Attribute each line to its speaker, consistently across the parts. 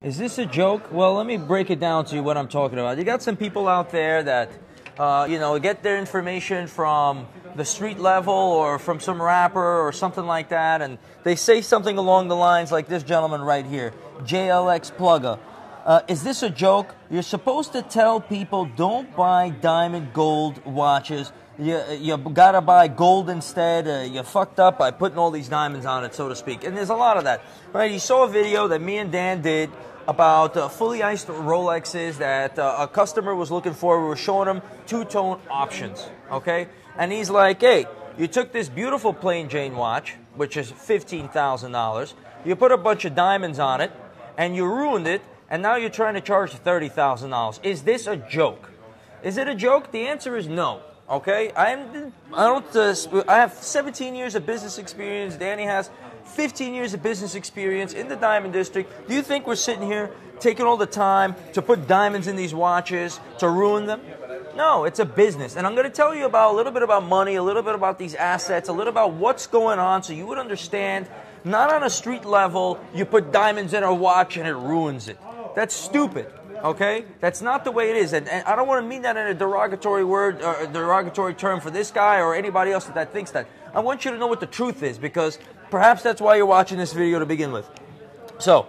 Speaker 1: Is this a joke? Well, let me break it down to you what I'm talking about. You got some people out there that, get their information from the street level or from some rapper or something like that, and they say something along the lines like this gentleman right here, JLX Plugger. Is this a joke? You're supposed to tell people don't buy diamond gold watches. You gotta buy gold instead. You fucked up by putting all these diamonds on it, so to speak. And there's a lot of that, right? You saw a video that me and Dan did about fully iced Rolexes that a customer was looking for. We were showing him two-tone options, okay? And he's like, hey, you took this beautiful plain Jane watch, which is $15,000. You put a bunch of diamonds on it, and you ruined it, and now you're trying to charge $30,000. Is this a joke? Is it a joke? The answer is no. Okay, I have 17 years of business experience. Danny has 15 years of business experience in the diamond district. Do you think we're sitting here taking all the time to put diamonds in these watches to ruin them? No, it's a business. And I'm going to tell you about a little bit about money, a little bit about these assets, a little about what's going on so you would understand, not on a street level, you put diamonds in a watch and it ruins it. That's stupid. Okay? That's not the way it is. And I don't want to mean that in a derogatory word or a derogatory term for this guy or anybody else that thinks that. I want you to know what the truth is, because perhaps that's why you're watching this video to begin with. So,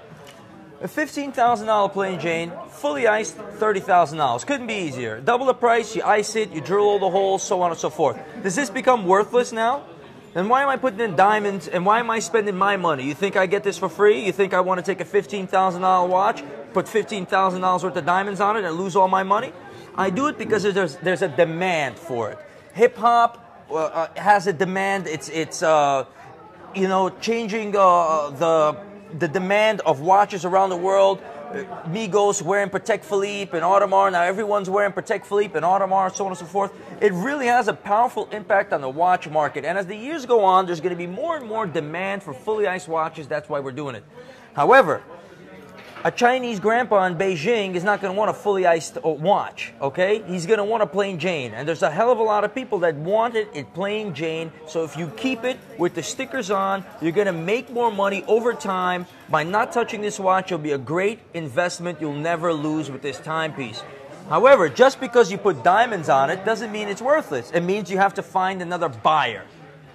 Speaker 1: a $15,000 plain Jane, fully iced, $30,000. Couldn't be easier. Double the price, you ice it, you drill all the holes, so on and so forth. Does this become worthless now? Then why am I putting in diamonds and why am I spending my money? You think I get this for free? You think I want to take a $15,000 watch, put $15,000 worth of diamonds on it and lose all my money? I do it because there's a demand for it. Hip-hop has a demand. It's changing the demand of watches around the world. Migos wearing Patek Philippe and Audemars. Now everyone's wearing Patek Philippe and Audemars, so on and so forth. It really has a powerful impact on the watch market. And as the years go on, there's going to be more and more demand for fully iced watches. That's why we're doing it. However, a Chinese grandpa in Beijing is not going to want a fully iced watch, okay? He's going to want a plain Jane. And there's a hell of a lot of people that want it in plain Jane. So if you keep it with the stickers on, you're going to make more money over time. By not touching this watch, it'll be a great investment you'll never lose with this timepiece. However, just because you put diamonds on it doesn't mean it's worthless. It means you have to find another buyer.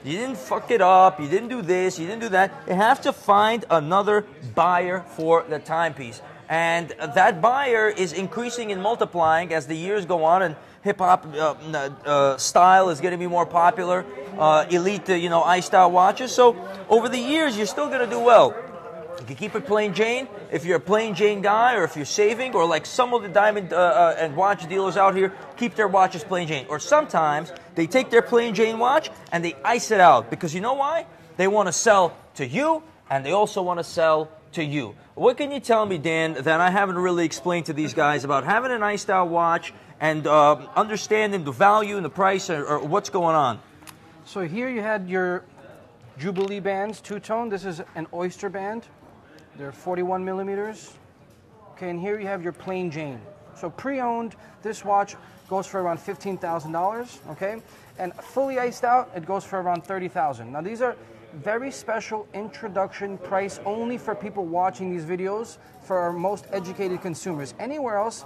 Speaker 1: You didn't fuck it up, you didn't do this, you didn't do that. You have to find another buyer for the timepiece. And that buyer is increasing and multiplying as the years go on, and hip-hop style is going to be more popular. Elite, iced out watches. So over the years, you're still going to do well. You can keep it plain Jane if you're a plain Jane guy, or if you're saving, or like some of the diamond and watch dealers out here keep their watches plain Jane. Or sometimes they take their plain Jane watch and they ice it out, because you know why? They want to sell to you, and they also want to sell to you. What can you tell me, Dan, that I haven't really explained to these guys about having an iced out watch and understanding the value and the price, or what's going on?
Speaker 2: So here you had your Jubilee bands, two-tone. This is an oyster band. They're 41 millimeters. Okay, and here you have your plain Jane. So pre-owned, this watch goes for around $15,000, okay? And fully iced out, it goes for around $30,000. Now these are very special introduction price only for people watching these videos, for our most educated consumers. Anywhere else,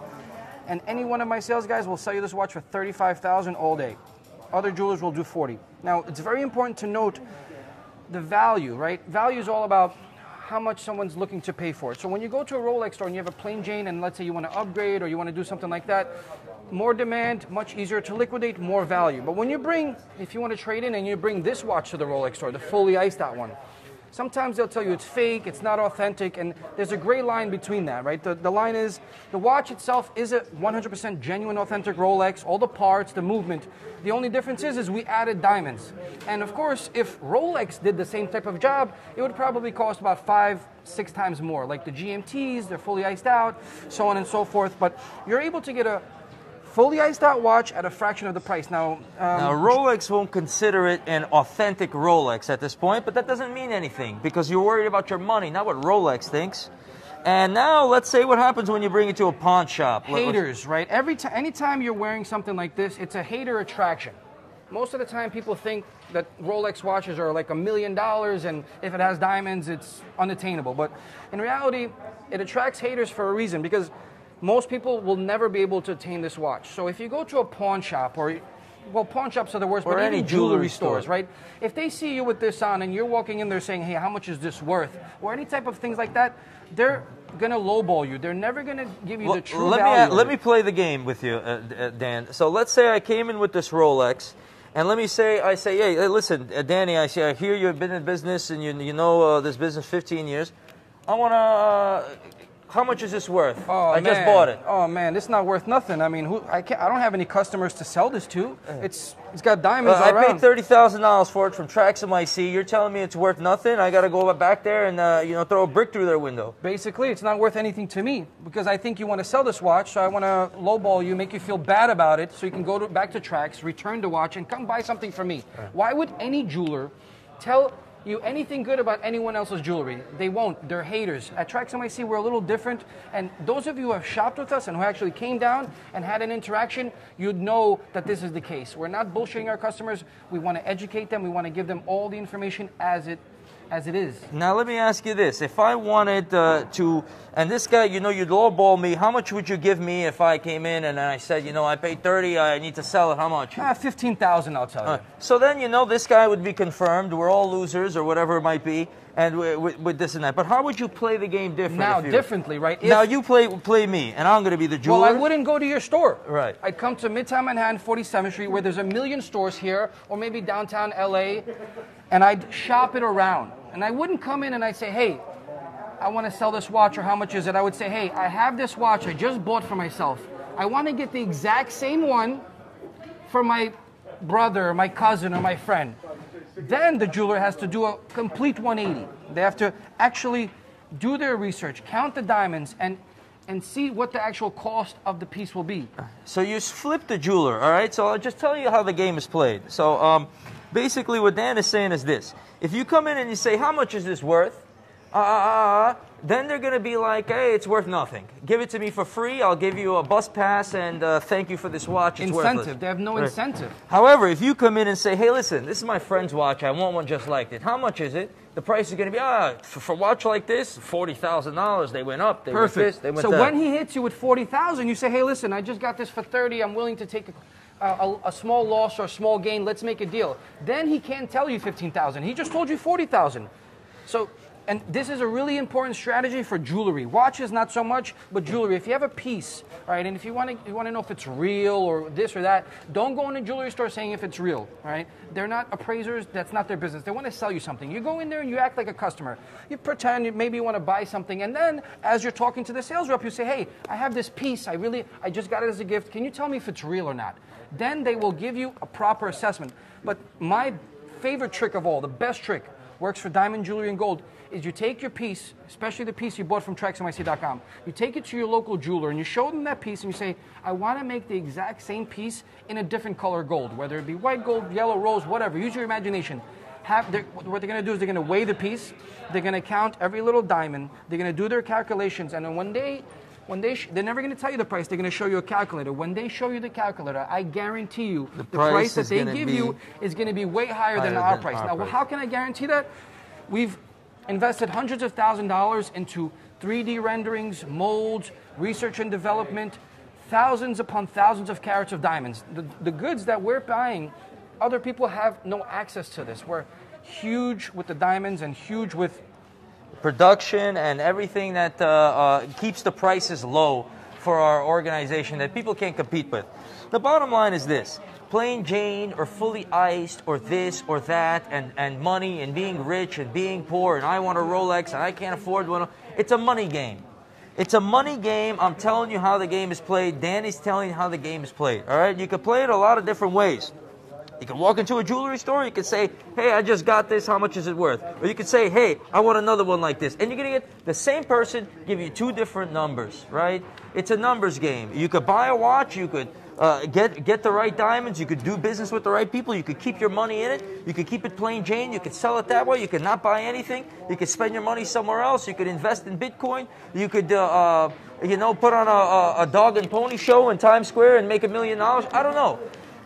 Speaker 2: and any one of my sales guys will sell you this watch for $35,000 all day. Other jewelers will do $40,000. Now, it's very important to note the value, right? Value is all about how much someone's looking to pay for it. So when you go to a Rolex store and you have a plain Jane, and let's say you want to upgrade or you want to do something like that, more demand, much easier to liquidate, more value. But when you bring, if you want to trade in and you bring this watch to the Rolex store, the fully iced out one, sometimes they'll tell you it's fake, it's not authentic, and there's a gray line between that, right? The line is, the watch itself is a 100% genuine, authentic Rolex, all the parts, the movement. The only difference is we added diamonds. And of course, if Rolex did the same type of job, it would probably cost about 5-6 times more. Like the GMTs, they're fully iced out, so on and so forth. But you're able to get a fully iced out watch at a fraction of the price. Now
Speaker 1: Rolex won't consider it an authentic Rolex at this point, but that doesn't mean anything, because you're worried about your money, not what Rolex thinks. And now let's say what happens when you bring it to a pawn shop.
Speaker 2: Haters, right? Anytime you're wearing something like this, it's a hater attraction. most of the time people think that Rolex watches are like $1 million, and if it has diamonds, it's unattainable. But in reality, it attracts haters for a reason, because most people will never be able to attain this watch. So if you go to a pawn shop, or, well, pawn shops are the worst, but
Speaker 1: any
Speaker 2: even jewelry stores, right? If they see you with this on and you're walking in there saying, hey, how much is this worth? Or any type of things like that, they're going to lowball you. They're never going to give you the true value.
Speaker 1: Let me play the game with you, Dan. So let's say I came in with this Rolex, and let me say, I say, hey, listen, Danny, I hear you've been in business and you know this business 15 years. I want to, how much is this worth?
Speaker 2: Oh,
Speaker 1: I just bought it.
Speaker 2: Oh man, this is not worth nothing. I mean, I don't have any customers to sell this to. It's got diamonds all around.
Speaker 1: I paid $30,000 for it from TraxNYC. You're telling me it's worth nothing? I got to go back there and throw a brick through their window.
Speaker 2: Basically, it's not worth anything to me, because I think you want to sell this watch, so I want to lowball you, make you feel bad about it, so you can go back to Trax, return the watch, and come buy something from me. Why would any jeweler tell you anything good about anyone else's jewelry? They won't. They're haters. At TraxNYC, we're a little different, and those of you who have shopped with us and who actually came down and had an interaction, you'd know that this is the case. We're not bullshitting our customers. We want to educate them. We want to give them all the information as it is.
Speaker 1: Now let me ask you this: if I wanted to, and this guy, you'd lowball me, how much would you give me if I came in and I said, I paid 30, I need to sell it? How much?
Speaker 2: 15,000, I'll tell you.
Speaker 1: So then, this guy would be confirmed. We're all losers, or whatever it might be, and with this and that. But how would you play the game different?
Speaker 2: Now, differently, right?
Speaker 1: Now you play me, and I'm going to be the jeweler.
Speaker 2: Well, I wouldn't go to your store.
Speaker 1: Right.
Speaker 2: I'd come to Midtown Manhattan, 47th Street, where there's 1 million stores here, or maybe downtown LA, and I'd shop it around. And I wouldn't come in and I'd say, hey, I want to sell this watch, or how much is it? I would say, hey, I have this watch I just bought for myself. I want to get the exact same one for my brother, or my cousin, or my friend. Then the jeweler has to do a complete 180. They have to actually do their research, count the diamonds, and see what the actual cost of the piece will be.
Speaker 1: So you flip the jeweler, all right? So I'll just tell you how the game is played. So basically what Dan is saying is this. If you come in and you say, how much is this worth? Then they're going to be like, hey, it's worth nothing. Give it to me for free. I'll give you a bus pass, and thank you for this watch. It's
Speaker 2: incentive.
Speaker 1: Worthless.
Speaker 2: They have no incentive.
Speaker 1: However, if you come in and say, hey, listen, this is my friend's watch. I want one just like it. How much is it? The price is going to be, for a watch like this, $40,000. They went up. They went this. They went
Speaker 2: so
Speaker 1: that.
Speaker 2: When he hits you with $40,000, you say, hey, listen, I just got this for $30. I'm willing to take a small loss or a small gain. Let's make a deal. Then he can't tell you $15,000. He just told you $40,000. So, and this is a really important strategy for jewelry. Watches, not so much, but jewelry. If you have a piece, right, and if you want to know if it's real or this or that, don't go in a jewelry store saying if it's real, right? They're not appraisers. That's not their business. They want to sell you something. You go in there and you act like a customer. You pretend maybe you want to buy something, and then as you're talking to the sales rep, you say, hey, I have this piece. I just got it as a gift. Can you tell me if it's real or not? Then they will give you a proper assessment. But my favorite trick of all, the best trick, works for diamond jewelry and gold, is you take your piece, especially the piece you bought from TraxNYC.com, you take it to your local jeweler and you show them that piece and you say, I want to make the exact same piece in a different color gold, whether it be white gold, yellow, rose, whatever. Use your imagination. What they're going to do is they're going to weigh the piece, they're going to count every little diamond, they're going to do their calculations, and then they're never going to tell you the price. They're going to show you a calculator. When they show you the calculator, I guarantee you the price that they give you is going to be way higher than our price. Now, how can I guarantee that? We've invested hundreds of $1,000s into 3D renderings, molds, research and development, thousands upon thousands of carats of diamonds. The goods that we're buying, other people have no access to this. We're huge with the diamonds and huge with
Speaker 1: production and everything that keeps the prices low for our organization that people can't compete with. The bottom line is this: plain Jane or fully iced or this or that and money and being rich and being poor and I want a Rolex and I can't afford one. It's a money game. It's a money game. I'm telling you how the game is played. Danny's telling you how the game is played. All right? You can play it a lot of different ways. You can walk into a jewelry store, you can say, hey, I just got this, how much is it worth? Or you can say, hey, I want another one like this. And you're going to get the same person give you two different numbers, right? It's a numbers game. You could buy a watch, you could get the right diamonds, you could do business with the right people, you could keep your money in it, you could keep it plain Jane, you could sell it that way, you could not buy anything, you could spend your money somewhere else, you could invest in Bitcoin, you could put on a dog and pony show in Times Square and make $1 million. I don't know.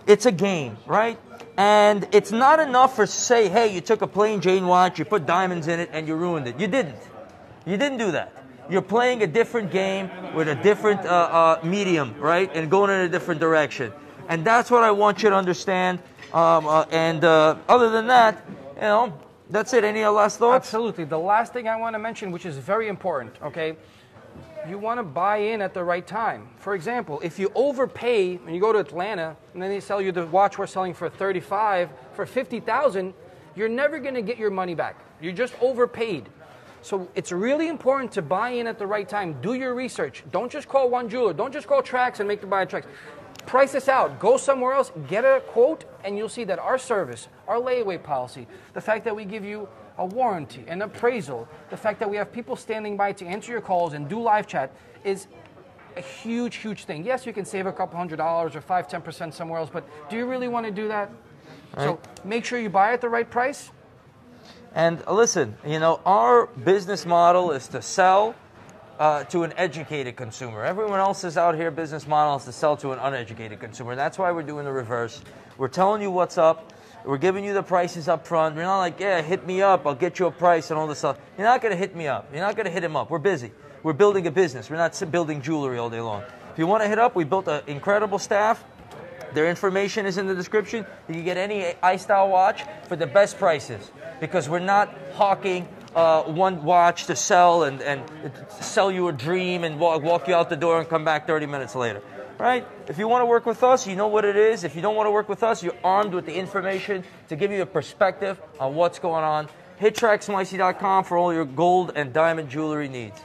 Speaker 1: It's a game, right? And it's not enough for say, hey, you took a plain Jane watch, you put diamonds in it, and you ruined it. You didn't. You didn't do that. You're playing a different game with a different medium, right? And going in a different direction. And that's what I want you to understand. Other than that, you know, that's it. Any last thoughts?
Speaker 2: Absolutely. The last thing I want to mention, which is very important, okay? You want to buy in at the right time. For example, if you overpay and you go to Atlanta and then they sell you the watch we're selling for $35 for $50,000, you're never going to get your money back. You just overpaid. So it's really important to buy in at the right time. Do your research. Don't just call one jeweler. Don't just call Trax and make the buy at Trax. Price this out. Go somewhere else. Get a quote, and you'll see that our service, our layaway policy, the fact that we give you a warranty, an appraisal, the fact that we have people standing by to answer your calls and do live chat is a huge, huge thing. Yes, you can save a couple $100 or 5–10% somewhere else, but do you really want to do that? Right. So make sure you buy at the right price.
Speaker 1: And listen, you know, our business model is to sell to an educated consumer. Everyone else's out here business model is to sell to an uneducated consumer. That's why we're doing the reverse. We're telling you what's up. We're giving you the prices up front. We're not like, yeah, hit me up, I'll get you a price and all this stuff. You're not going to hit me up. You're not going to hit him up. We're busy. We're building a business. We're not building jewelry all day long. If you want to hit up, we built an incredible staff. Their information is in the description. You can get any iStyle watch for the best prices because we're not hawking one watch to sell and sell you a dream and walk you out the door and come back 30 minutes later. Right? If you want to work with us, you know what it is. If you don't want to work with us, you're armed with the information to give you a perspective on what's going on. Hit TraxNYC.com for all your gold and diamond jewelry needs.